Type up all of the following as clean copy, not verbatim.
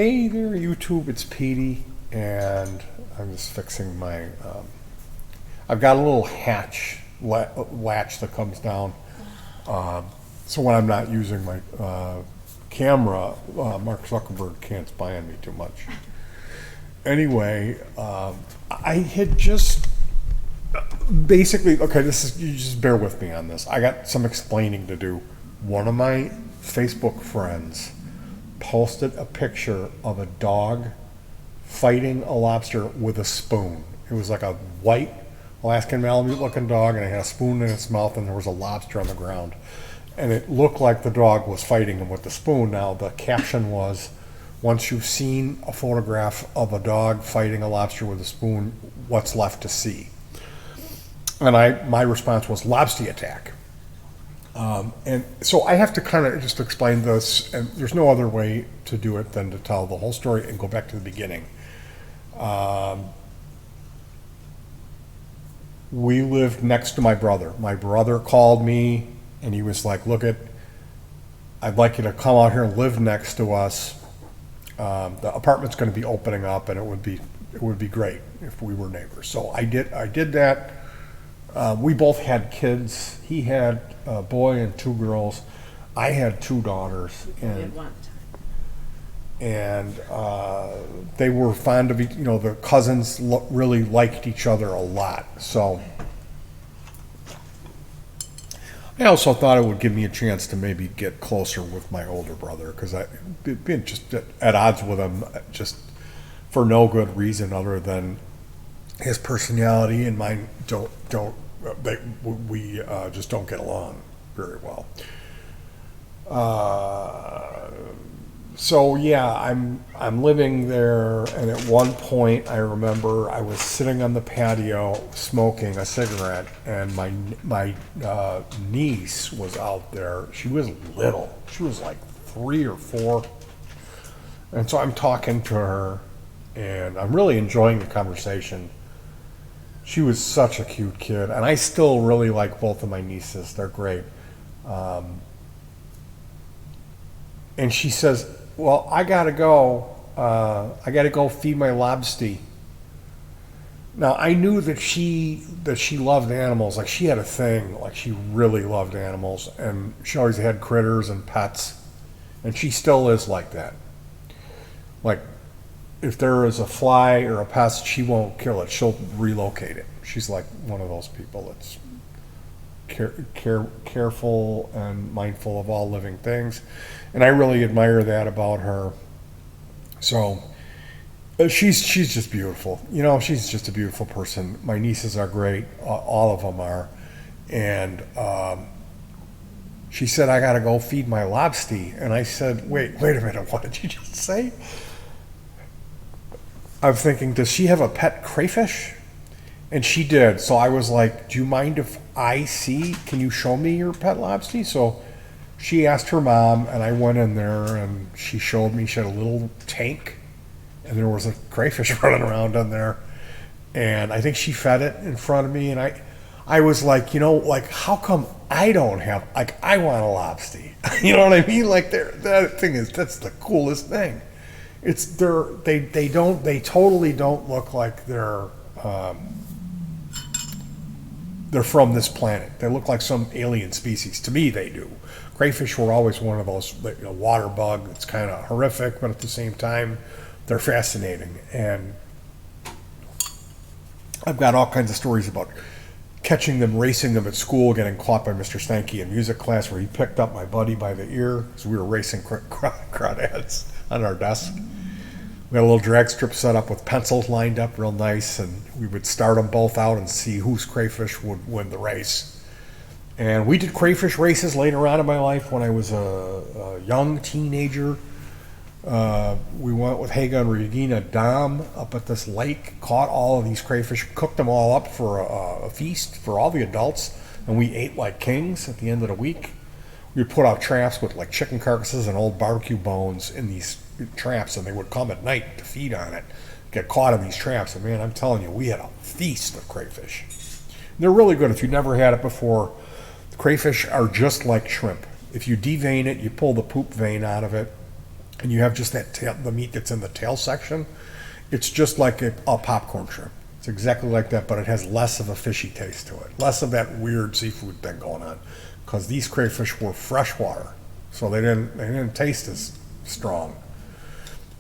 Hey there, YouTube. It's Petey, and I'm just fixing my. I've got a little latch that comes down, so when I'm not using my camera, Mark Zuckerberg can't spy on me too much. Anyway, I had just basically okay. This is you just bear with me on this. I got some explaining to do. One of my Facebook friends posted a picture of a dog fighting a lobster with a spoon. It was like a white Alaskan Malamute looking dog, and it had a spoon in its mouth, and there was a lobster on the ground. And it looked like the dog was fighting him with the spoon. Now, the caption was, once you've seen a photograph of a dog fighting a lobster with a spoon, what's left to see? And my response was, LOBSTY attack. And so I have to kind of just explain this, and there's no other way to do it than to tell the whole story and go back to the beginning. We lived next to my brother. My brother called me, and he was like, I'd like you to come out here and live next to us. The apartment's going to be opening up, and it would be great if we were neighbors. So I did that. We both had kids. He had a boy and two girls. I had two daughters, and they were fond of the cousins really liked each other a lot. So I also thought it would give me a chance to maybe get closer with my older brother, because I'd been just at odds with him just for no good reason other than his personality and mine we just don't get along very well. So yeah, I'm living there, and at one point I remember I was sitting on the patio smoking a cigarette, and my niece was out there. She was little. She was like 3 or 4, and so I'm talking to her, and I'm really enjoying the conversation. She was such a cute kid, and I still really like both of my nieces. They're great. And she says, well, I gotta go. I gotta go feed my LOBSTY. Now, I knew that she loved animals. Like, she had a thing. Like, she really loved animals, and she always had critters and pets, and she still is like that. Like, if there is a fly or a pest, she won't kill it. She'll relocate it. She's like one of those people that's careful and mindful of all living things. And I really admire that about her. So she's just beautiful. She's just a beautiful person. My nieces are great. All of them are. And she said, I got to go feed my LOBSTY. And I said, wait a minute. What did you just say? I'm thinking, does she have a pet crayfish? And she did. So I was like, do you mind if can you show me your pet LOBSTY? So she asked her mom, and I went in there, and she showed me. She had a little tank, and there was a crayfish running around in there. And I think she fed it in front of me, and I was like, how come I don't have, I want a LOBSTY? You know what I mean? Like, that's the coolest thing. They totally don't look like they're from this planet. They look like some alien species. To me, they do. Crayfish were always one of those, water bug. It's kind of horrific, but at the same time, they're fascinating. And I've got all kinds of stories about catching them, racing them at school, getting caught by Mr. Stanky in music class, where he picked up my buddy by the ear because we were racing crawdads on our desk. We had a little drag strip set up with pencils lined up real nice, and we would start them both out and see whose crayfish would win the race. And we did crayfish races later on in my life when I was a young teenager. We went with Haga and Regina Dom up at this lake, caught all of these crayfish, cooked them all up for a feast for all the adults, and we ate like kings at the end of the week. We would put out traps with like chicken carcasses and old barbecue bones in these traps, and they would come at night to feed on it, get caught in these traps. And man, I'm telling you, we had a feast of crayfish. And they're really good. If you've never had it before, the crayfish are just like shrimp. If you devein it, you pull the poop vein out of it, and you have just that tail, the meat that's in the tail section, it's just like a popcorn shrimp. It's exactly like that, but it has less of a fishy taste to it, less of that weird seafood thing going on, because these crayfish were freshwater, so they didn't taste as strong.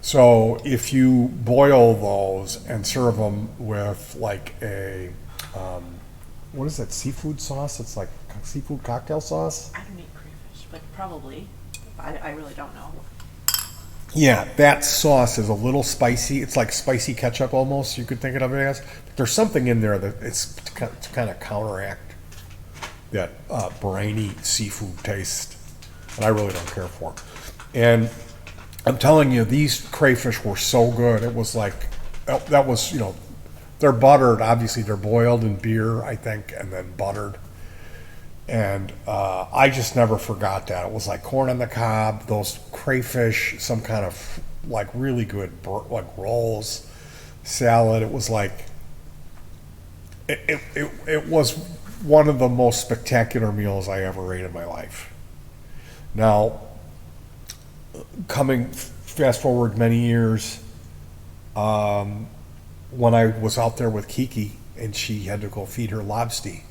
So if you boil those and serve them with like a what is that seafood sauce? It's like seafood cocktail sauce. I don't eat crayfish, but probably. I really don't know. Yeah, that sauce is a little spicy. It's like spicy ketchup almost. You could think of it as. But there's something in there that it's to kind of counteract that briny seafood taste that I really don't care for. And I'm telling you, these crayfish were so good. It was like that was, they're buttered. Obviously, they're boiled in beer, I think, and then buttered. And I just never forgot that. It was like corn on the cob, those crayfish, some kind of like really good like rolls, salad. It was like it was one of the most spectacular meals I ever ate in my life. Now, fast forward many years, when I was out there with Kiki and she had to go feed her LOBSTY,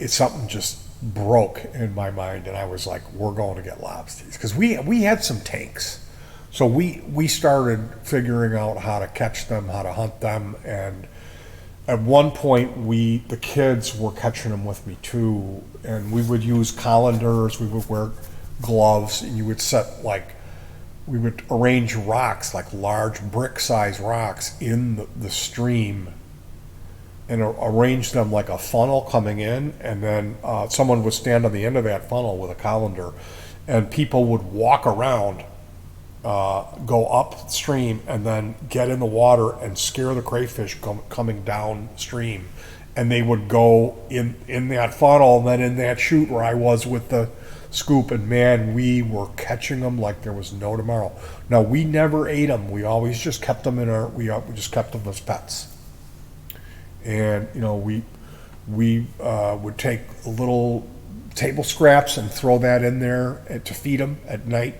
something just broke in my mind, and I was like, we're going to get LOBSTIEs, because we had some tanks, so we started figuring out how to catch them, how to hunt them, and at one point the kids were catching them with me too, and we would use colanders, we would wear gloves, and we would arrange rocks, like large brick-sized rocks, in the stream, and arrange them like a funnel coming in, and then someone would stand on the end of that funnel with a colander, and people would walk around, go upstream, and then get in the water and scare the crayfish coming downstream, and they would go in that funnel, and then in that chute where I was with the scoop, and man, we were catching them like there was no tomorrow. Now, we never ate them. We always just kept them we just kept them as pets. And we would take little table scraps and throw that in there to feed them at night,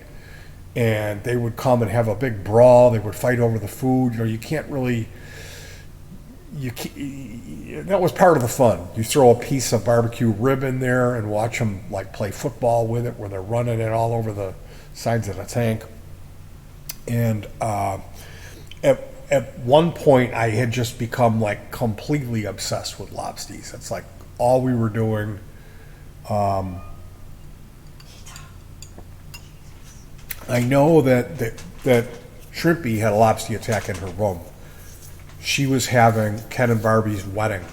and they would come and have a big brawl. They would fight over the food. You can't really. That was part of the fun. You throw a piece of barbecue rib in there and watch them like play football with it, where they're running it all over the sides of the tank. And at one point, I had just become like completely obsessed with LOBSTIEs. It's like all we were doing. I know that Shrimpy had a LOBSTY attack in her room. She was having Ken and Barbie's wedding.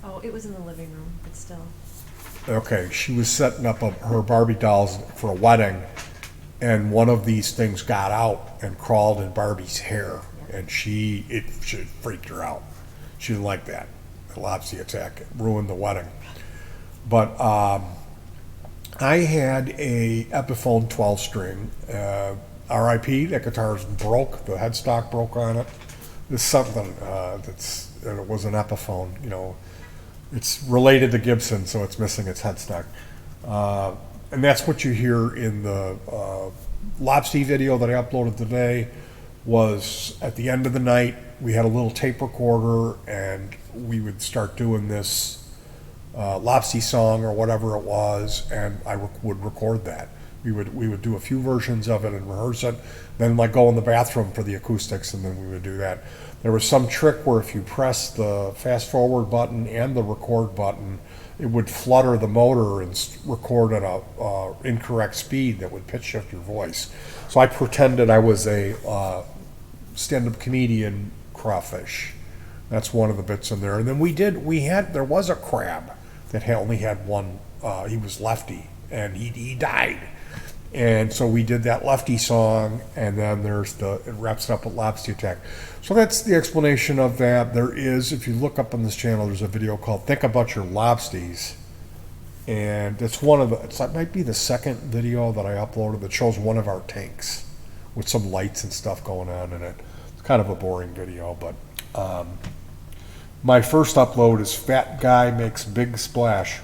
Oh, it was in the living room, but still. Okay, she was setting up her Barbie dolls for a wedding, and one of these things got out and crawled in Barbie's hair, and it freaked her out. She didn't like that. The LOBSTY attack ruined the wedding. But I had a Epiphone 12-string. R.I.P. That guitar broke. The headstock broke on it. There's something it was an Epiphone. It's related to Gibson, so it's missing its headstock. And that's what you hear in the LOBSTY video that I uploaded today. Was at the end of the night, we had a little tape recorder, and we would start doing this LOBSTY song or whatever it was, and I would record that. We would do a few versions of it and rehearse it, then go in the bathroom for the acoustics, and then we would do that. There was some trick where if you press the fast forward button and the record button, it would flutter the motor and record at a incorrect speed that would pitch shift your voice. So I pretended I was a stand-up comedian crawfish. That's one of the bits in there. And then there was a crab that only had one. He was lefty, and he died. And so we did that lefty song, and then it wraps it up with LOBSTY attack. So that's the explanation of that. There is, if you look up on this channel, there's a video called "Think About Your LOBSTIEs," and it's it might be the second video that I uploaded that shows one of our tanks with some lights and stuff going on in it. It's kind of a boring video, but my first upload is "Fat Guy Makes Big Splash,"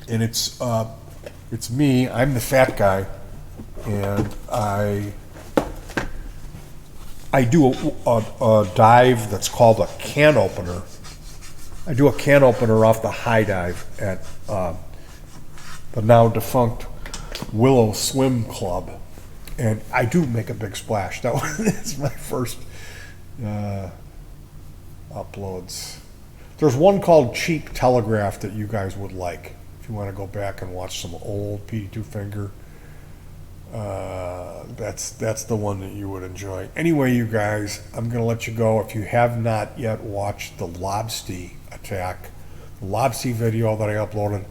and it's me. I'm the fat guy, and I do a dive that's called a can opener. I do a can opener off the high dive at the now defunct Willow Swim Club, and I do make a big splash. That was my first uploads. There's one called Cheap Telegraph that you guys would like if you want to go back and watch some old Petey Two Finger. That's the one that you would enjoy. Anyway, you guys, I'm gonna let you go. If you have not yet watched the LOBSTY attack, the LOBSTY video that I uploaded,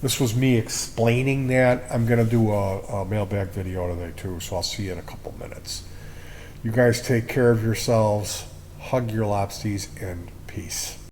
this was me explaining that. I'm gonna do a mailbag video today too, so I'll see you in a couple minutes. You guys take care of yourselves, hug your lobsties, and peace.